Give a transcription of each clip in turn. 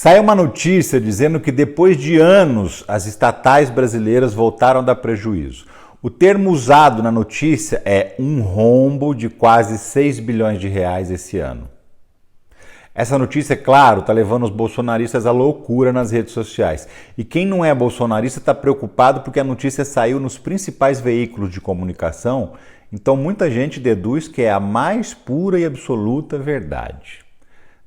Saiu uma notícia dizendo que depois de anos as estatais brasileiras voltaram a dar prejuízo. O termo usado na notícia é um rombo de quase 6 bilhões de reais esse ano. Essa notícia, é claro, está levando os bolsonaristas à loucura nas redes sociais. E quem não é bolsonarista está preocupado porque a notícia saiu nos principais veículos de comunicação, então muita gente deduz que é a mais pura e absoluta verdade.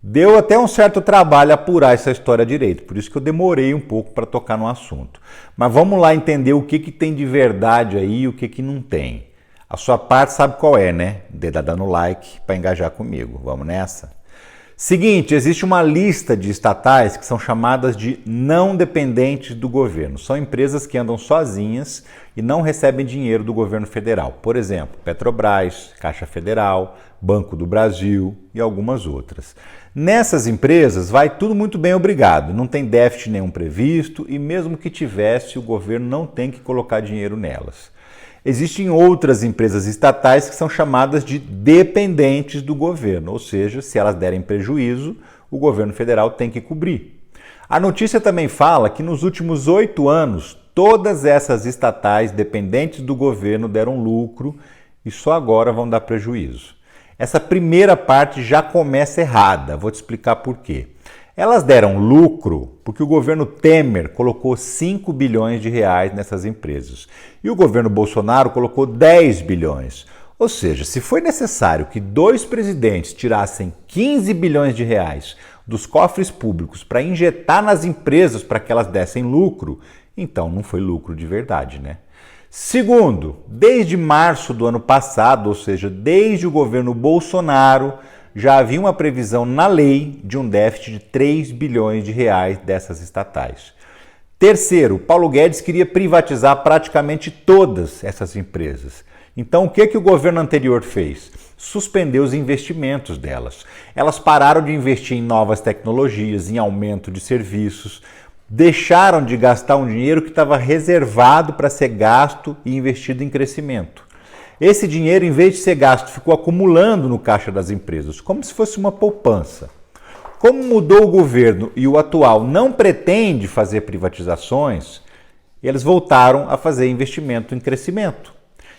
Deu até um certo trabalho apurar essa história direito, por isso que eu demorei um pouco para tocar no assunto. Mas vamos lá entender o que tem de verdade aí e o que não tem. A sua parte sabe qual é, né? Dedada no like para engajar comigo. Vamos nessa? Seguinte, existe uma lista de estatais que são chamadas de não dependentes do governo. São empresas que andam sozinhas e não recebem dinheiro do governo federal. Por exemplo, Petrobras, Caixa Federal, Banco do Brasil e algumas outras. Nessas empresas vai tudo muito bem, obrigado. Não tem déficit nenhum previsto e mesmo que tivesse, o governo não tem que colocar dinheiro nelas. Existem outras empresas estatais que são chamadas de dependentes do governo, ou seja, se elas derem prejuízo, o governo federal tem que cobrir. A notícia também fala que nos últimos 8 anos, todas essas estatais dependentes do governo deram lucro e só agora vão dar prejuízo. Essa primeira parte já começa errada, vou te explicar por quê. Elas deram lucro porque o governo Temer colocou 5 bilhões de reais nessas empresas e o governo Bolsonaro colocou 10 bilhões. Ou seja, se foi necessário que 2 presidentes tirassem 15 bilhões de reais dos cofres públicos para injetar nas empresas para que elas dessem lucro, então não foi lucro de verdade, né? Segundo, desde março do ano passado, ou seja, desde o governo Bolsonaro, já havia uma previsão na lei de um déficit de 3 bilhões de reais dessas estatais. Terceiro, Paulo Guedes queria privatizar praticamente todas essas empresas. Então, o que o governo anterior fez? Suspendeu os investimentos delas. Elas pararam de investir em novas tecnologias, em aumento de serviços, deixaram de gastar um dinheiro que estava reservado para ser gasto e investido em crescimento. Esse dinheiro, em vez de ser gasto, ficou acumulando no caixa das empresas, como se fosse uma poupança. Como mudou o governo e o atual não pretende fazer privatizações, eles voltaram a fazer investimento em crescimento.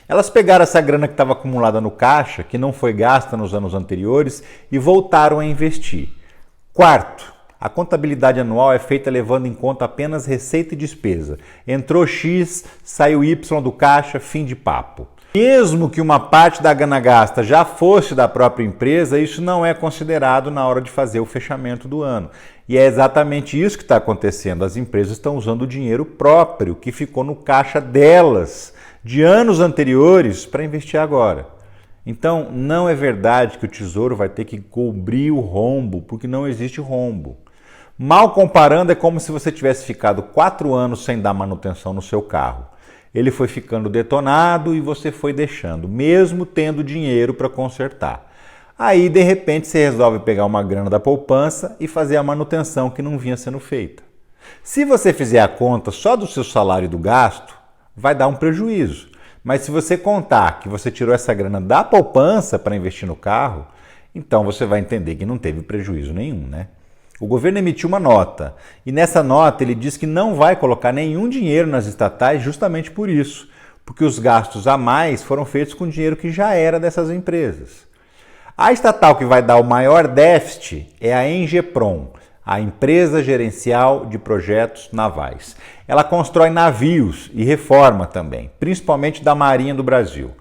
Elas pegaram essa grana que estava acumulada no caixa, que não foi gasta nos anos anteriores, e voltaram a investir. Quarto, a contabilidade anual é feita levando em conta apenas receita e despesa. Entrou X, saiu Y do caixa, fim de papo. Mesmo que uma parte da grana gasta já fosse da própria empresa, isso não é considerado na hora de fazer o fechamento do ano. E é exatamente isso que está acontecendo. As empresas estão usando o dinheiro próprio que ficou no caixa delas de anos anteriores para investir agora. Então, não é verdade que o Tesouro vai ter que cobrir o rombo, porque não existe rombo. Mal comparando, é como se você tivesse ficado 4 anos sem dar manutenção no seu carro. Ele foi ficando detonado e você foi deixando, mesmo tendo dinheiro para consertar. Aí, de repente, você resolve pegar uma grana da poupança e fazer a manutenção que não vinha sendo feita. Se você fizer a conta só do seu salário e do gasto, vai dar um prejuízo. Mas se você contar que você tirou essa grana da poupança para investir no carro, então você vai entender que não teve prejuízo nenhum, né? O governo emitiu uma nota e nessa nota ele diz que não vai colocar nenhum dinheiro nas estatais justamente por isso, porque os gastos a mais foram feitos com dinheiro que já era dessas empresas. A estatal que vai dar o maior déficit é a Engeprom, a Empresa Gerencial de Projetos Navais. Ela constrói navios e reforma também, principalmente da Marinha do Brasil.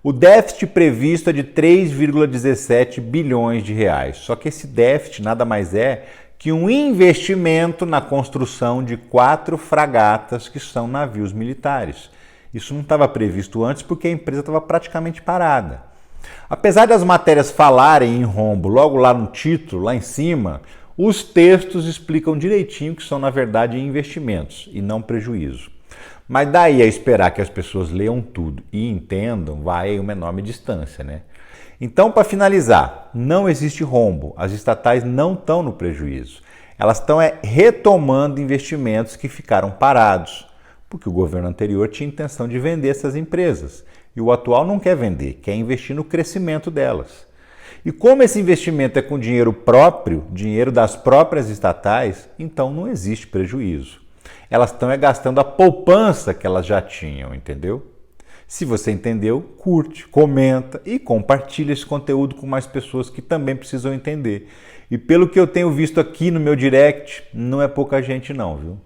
O déficit previsto é de 3,17 bilhões de reais, só que esse déficit nada mais é que um investimento na construção de 4 fragatas que são navios militares. Isso não estava previsto antes porque a empresa estava praticamente parada. Apesar das matérias falarem em rombo logo lá no título, lá em cima, os textos explicam direitinho que são, na verdade, investimentos e não prejuízo. Mas daí a esperar que as pessoas leiam tudo e entendam, vai uma enorme distância, né? Então, para finalizar, não existe rombo, as estatais não estão no prejuízo. Elas estão retomando investimentos que ficaram parados, porque o governo anterior tinha intenção de vender essas empresas. E o atual não quer vender, quer investir no crescimento delas. E como esse investimento é com dinheiro próprio, dinheiro das próprias estatais, então não existe prejuízo. Elas estão gastando a poupança que elas já tinham, entendeu? Se você entendeu, curte, comenta e compartilha esse conteúdo com mais pessoas que também precisam entender. E pelo que eu tenho visto aqui no meu direct, não é pouca gente não, viu?